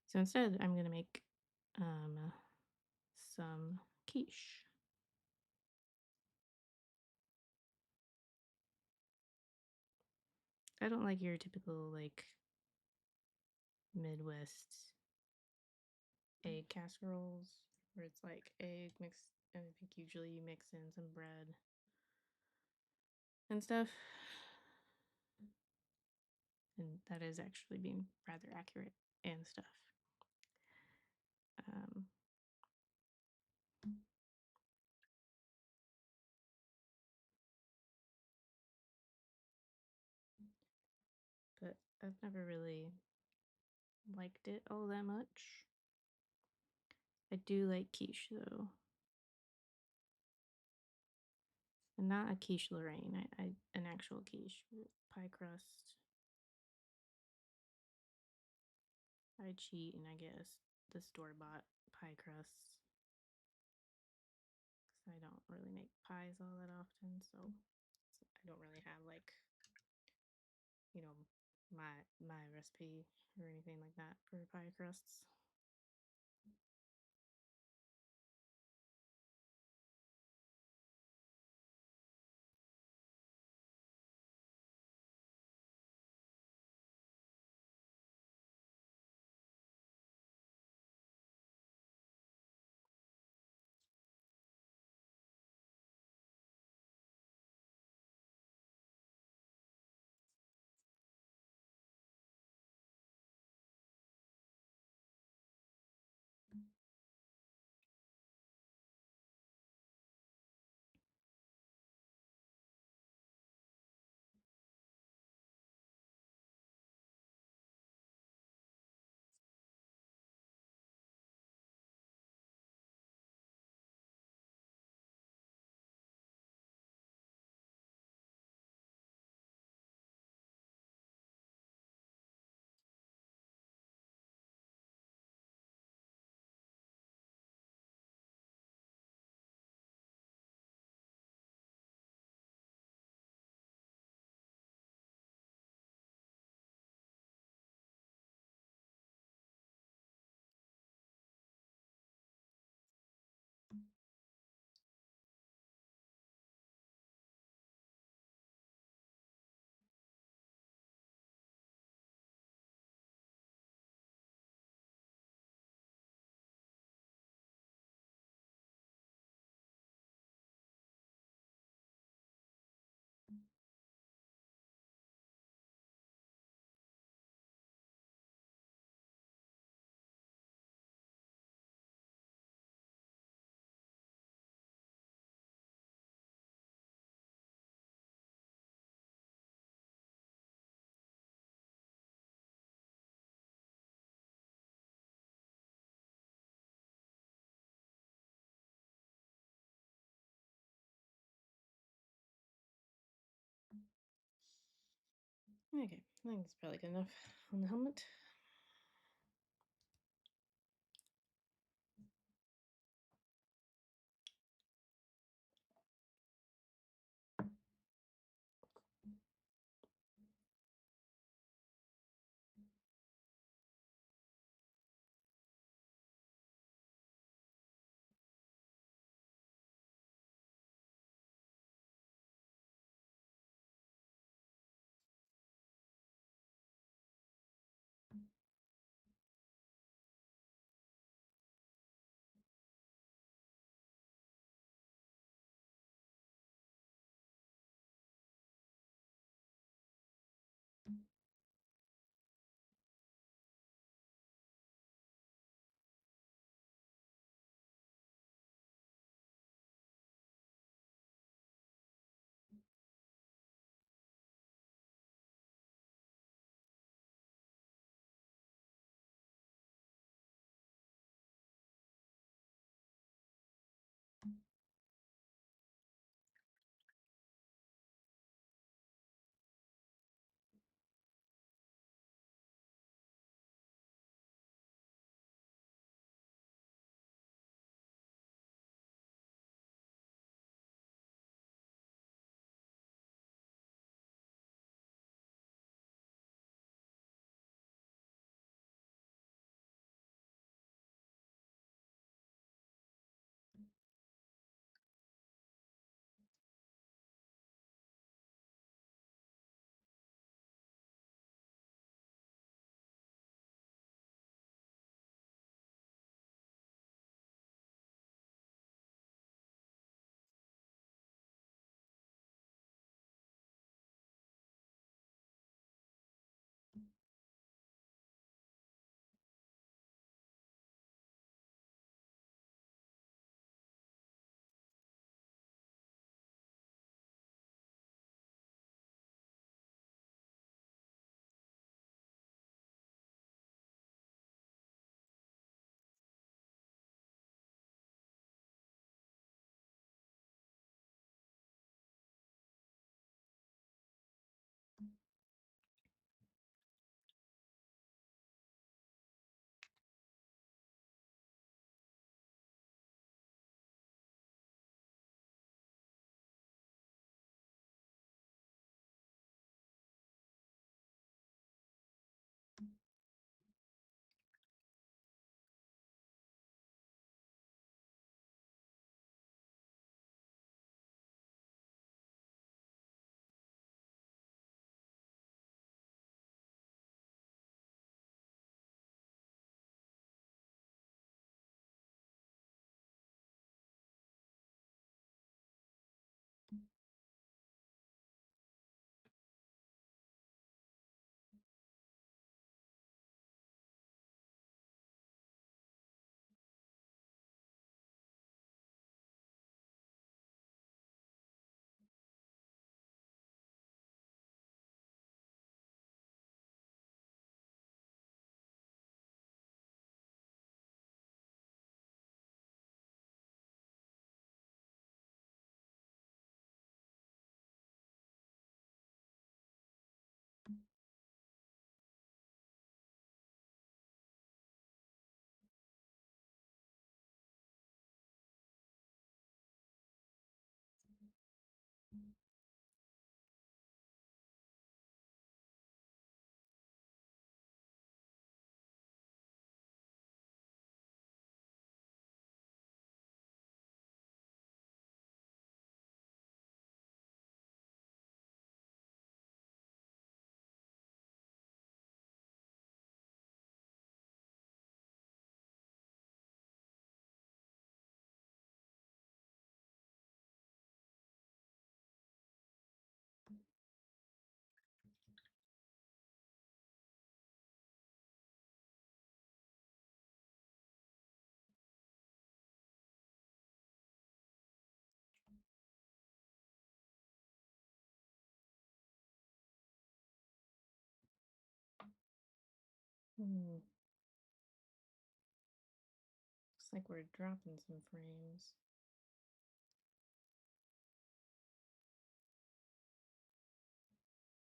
So instead, I'm going to make some quiche. I don't like your typical like Midwest egg casseroles where it's like egg mixed, and I think usually you mix in some bread and stuff. And that is actually being rather accurate and stuff. Um, but I've never really liked it all that much. I do like quiche though, and not a quiche Lorraine. I an actual quiche, pie crust. I cheat and I get the store bought pie crust because I don't really make pies all that often, so I don't really have like you know my recipe or anything like that for pie crusts. Okay, I think it's probably good enough on the helmet. Hmm. Looks like we're dropping some frames.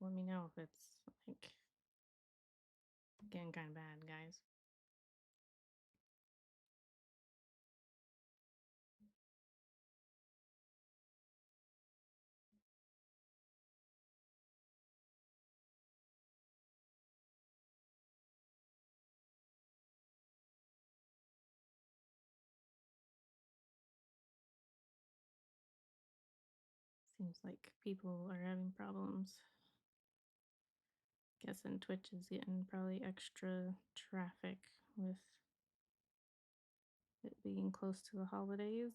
Let me know if it's like getting kind of bad, guys. Seems like people are having problems. Guessing Twitch is getting probably extra traffic with it being close to the holidays.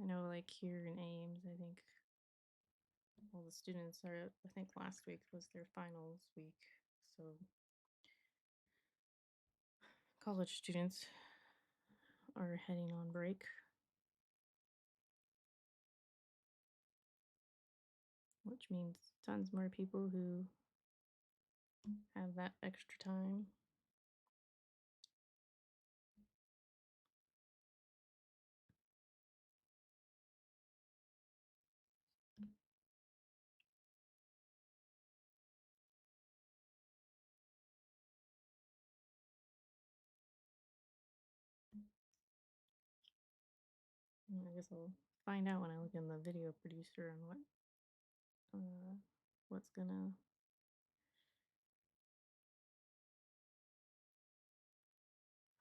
I know, like here in Ames, I think all the students are, I think last week was their finals week. So college students are heading on break, which means tons more people who have that extra time. I guess I'll find out when I look in the video producer on what's gonna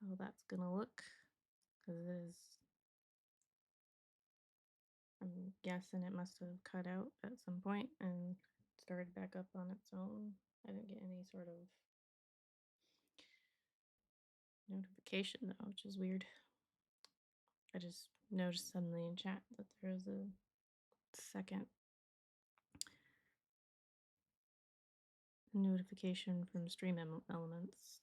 how that's gonna look, because it is, I'm guessing it must have cut out at some point and started back up on its own. I didn't get any sort of notification though, which is weird. I just noticed suddenly in chat that there was a second notification from Stream Elements.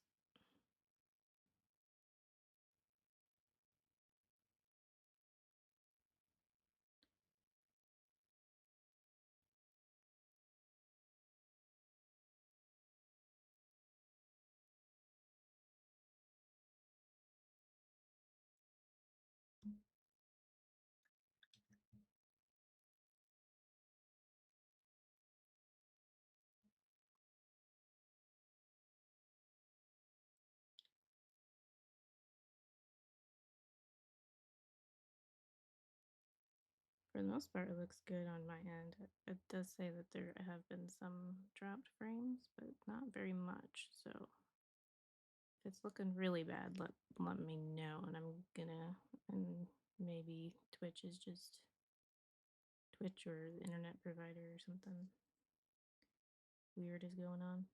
For the most part, it looks good on my end. It does say that there have been some dropped frames, but not very much. So if it's looking really bad, let me know, and I'm gonna, and maybe Twitch is just Twitch or the internet provider or something weird is going on.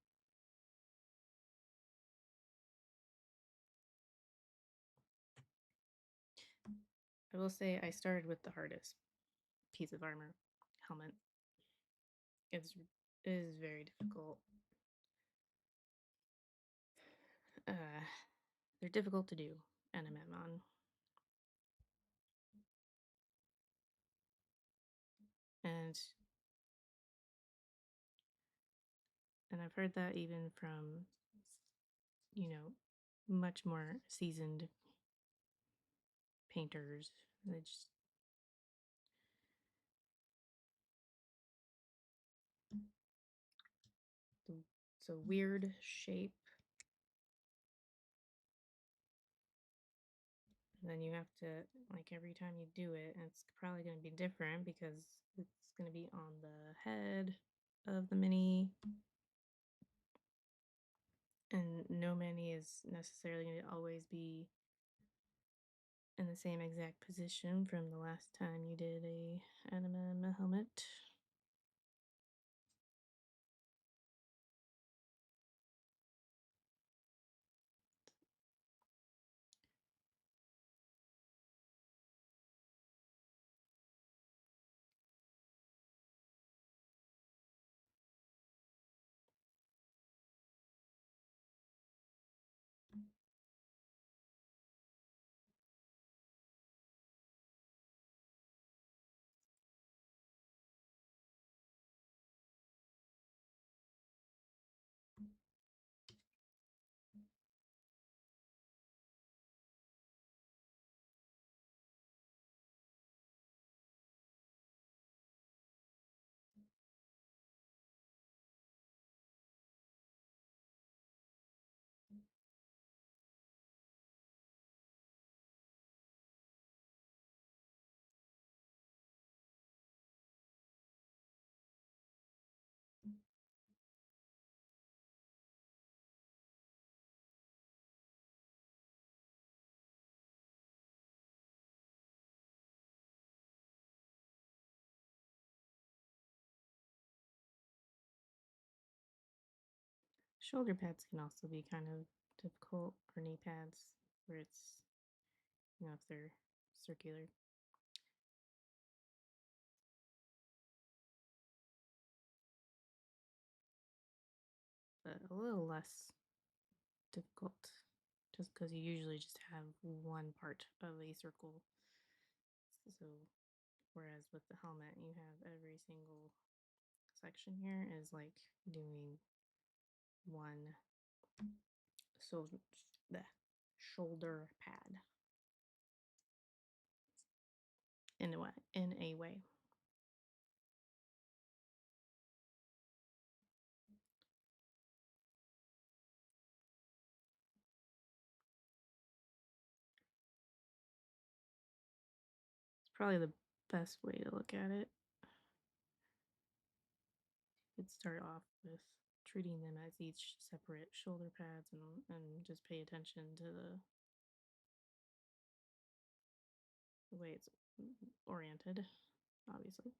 I will say I started with the hardest piece of armor, helmet. It is very difficult. They're difficult to do NMM on. And I've heard that even from, you know, much more seasoned painters. They just, it's a weird shape. And then you have to, like, every time you do it, it's probably going to be different because it's going to be on the head of the mini. And no mini is necessarily going to always be in the same exact position from the last time you did a anime helmet. Shoulder pads can also be kind of difficult, or knee pads, where it's, if they're circular. But a little less difficult just because you usually just have one part of a circle. So, whereas with the helmet, you have every single section here is like doing one so the shoulder pad in a way. It's probably the best way to look at it. You could start off with treating them as each separate shoulder pads and just pay attention to the way it's oriented, obviously.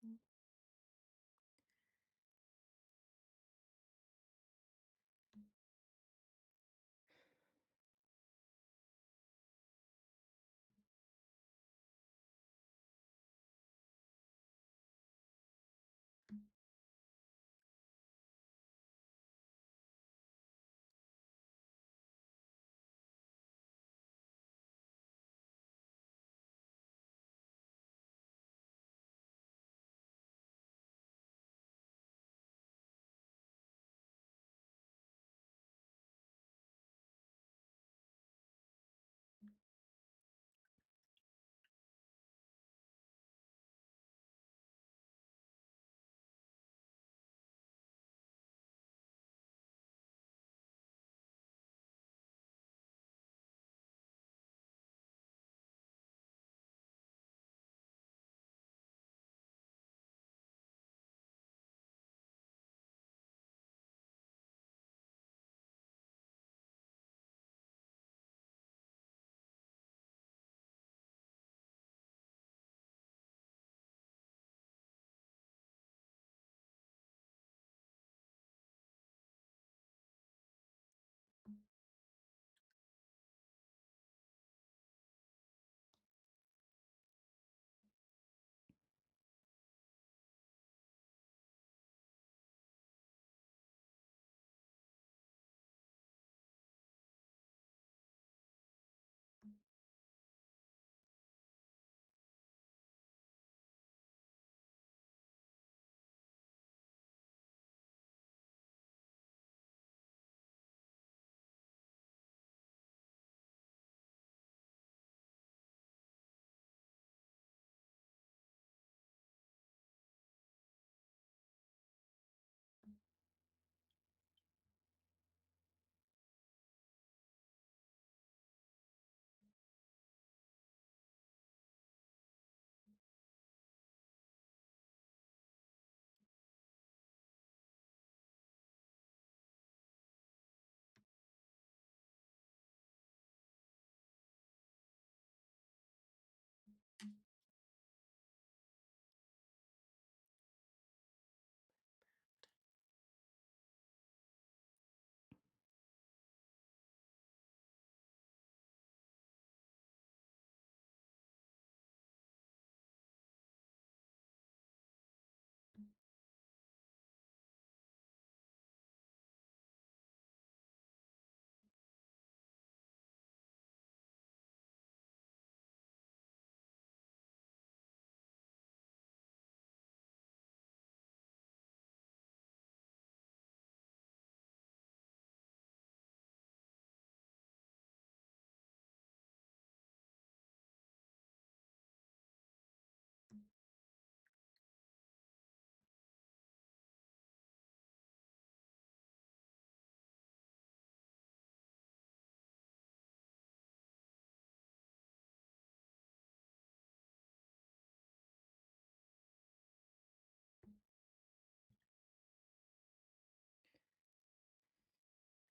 Oops.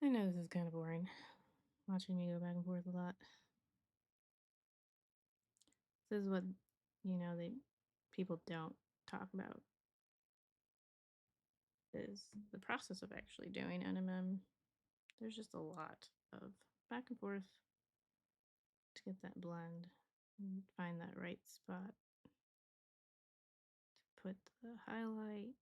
I know this is kind of boring, watching me go back and forth a lot. This is what, they people don't talk about is the process of actually doing NMM. There's just a lot of back and forth to get that blend and find that right spot to put the highlight.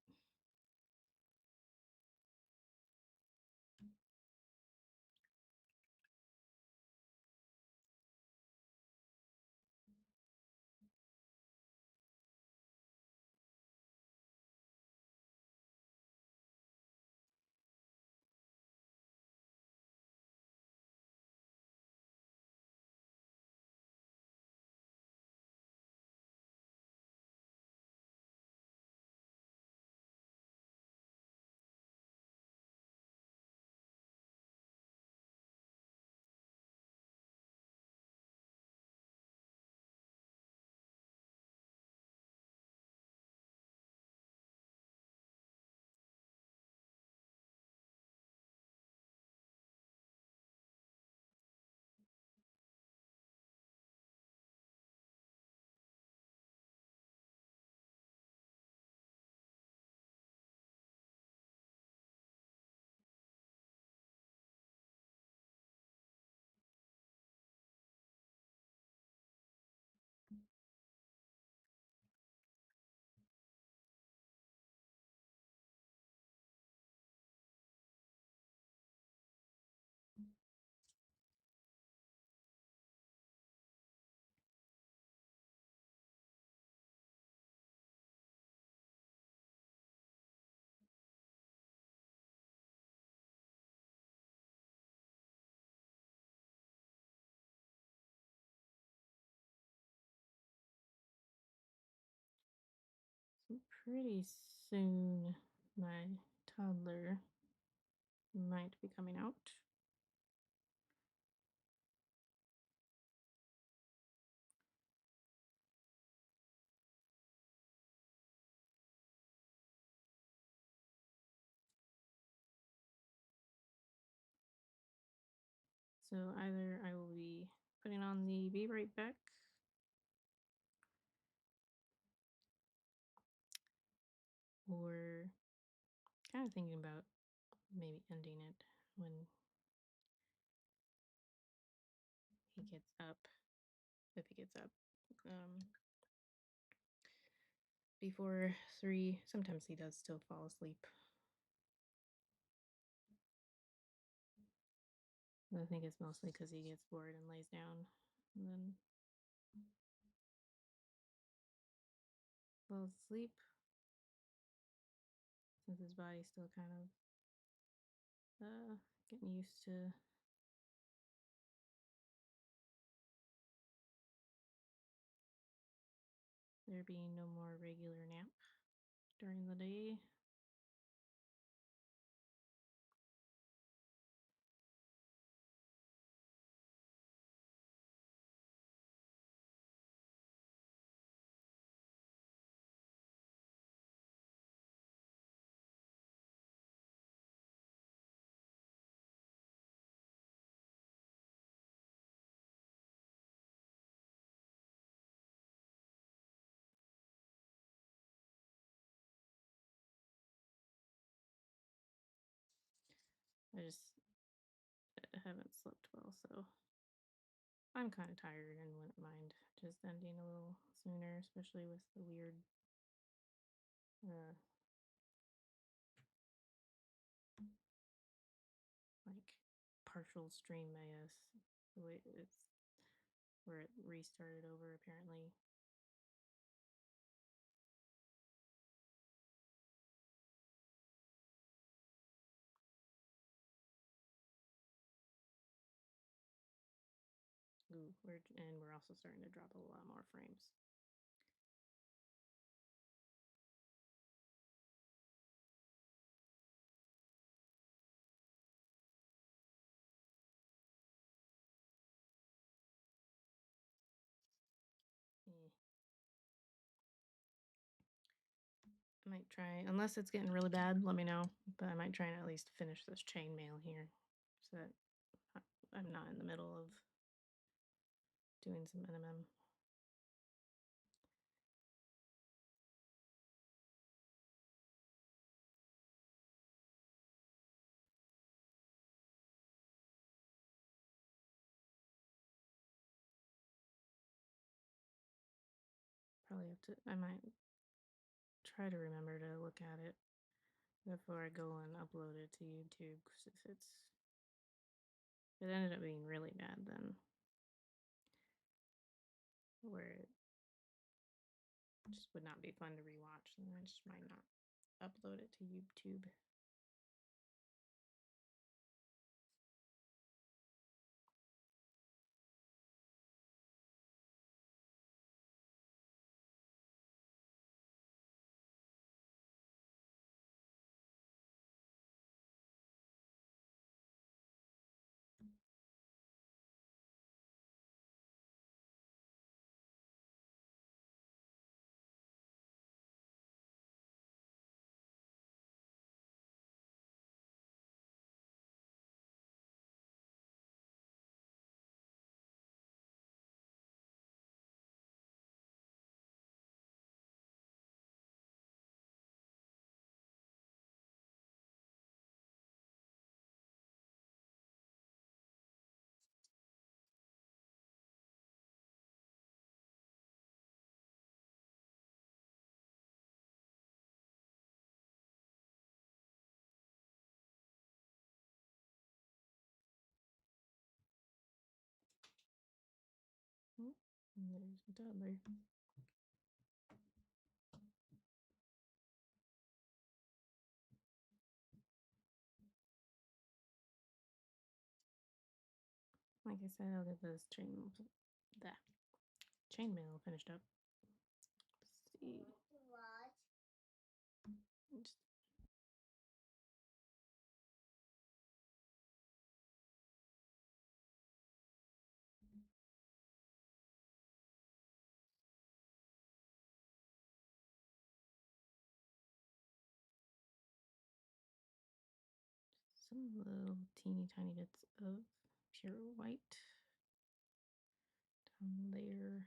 So pretty soon my toddler might be coming out. So either I will be putting on the Be Right Back, or kind of thinking about maybe ending it when he gets up, if he gets up. Before 3, sometimes he does still fall asleep. I think it's mostly because he gets bored and lays down and then falls asleep, since his body's still kind of getting used to there being no more regular nap during the day. I just haven't slept well, so I'm kind of tired and wouldn't mind just ending a little sooner, especially with the weird uh, like partial stream, I guess. The way it's where it restarted over apparently. Ooh, we're also starting to drop a lot more frames. Eh. I might try, unless it's getting really bad, let me know. But I might try and at least finish this chainmail here. so that I'm not in the middle of doing some NMM. Probably have to, I might try to remember to look at it before I go and upload it to YouTube, because if it ended up being really bad, then where it just would not be fun to rewatch, then I just might not upload it to YouTube. Oh, and there's a toddler. Like I said, I'll get this chainmail finished up. Let's see. Just some little teeny tiny bits of pure white down there.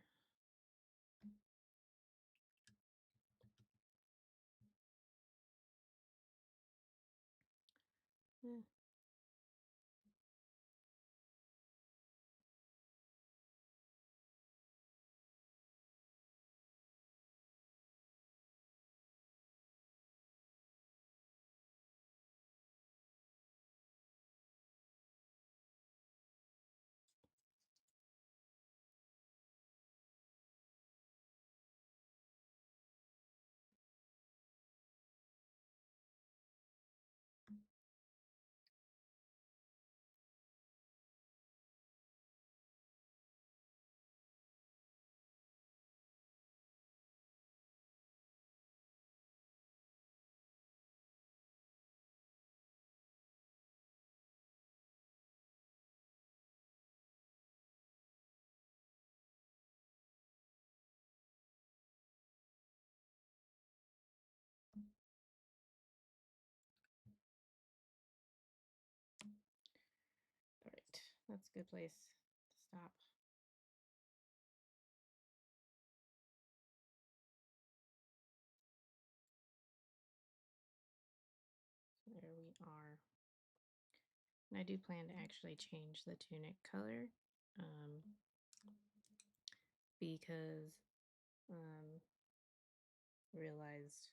Eh. All right, that's a good place to stop. So there we are. And I do plan to actually change the tunic color, because realized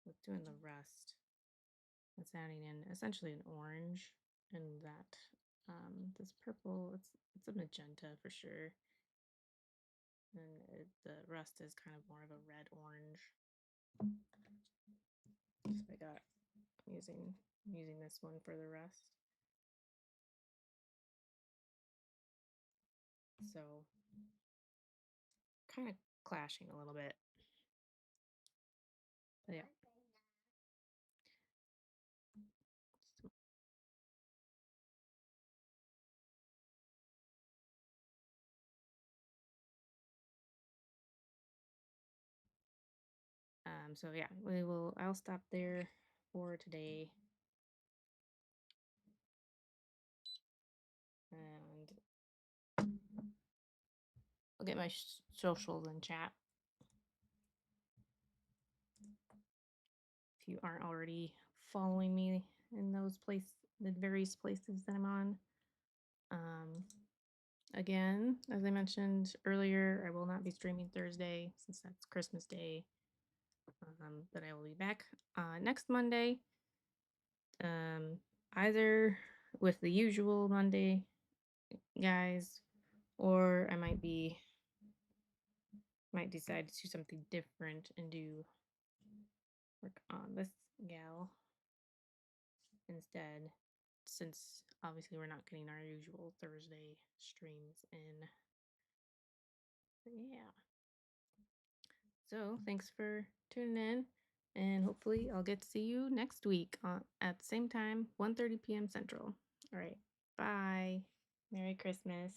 with doing the rust, it's adding in essentially an orange, and that this purple, it's a magenta for sure, and the rust is kind of more of a red orange. So I'm using this one for the rust. So kind of clashing a little bit. But yeah. So yeah, I'll stop there for today. I'll get my socials and chat. If you aren't already following me in those the various places that I'm on. Again, as I mentioned earlier, I will not be streaming Thursday since that's Christmas Day. But I will be back next Monday. Either with the usual Monday guys, or I might decide to do something different and do work on this gal instead, since obviously we're not getting our usual Thursday streams in. But yeah. So thanks for tuning in, and hopefully I'll get to see you next week at the same time, 1:30 p.m. Central. All right. Bye. Merry Christmas.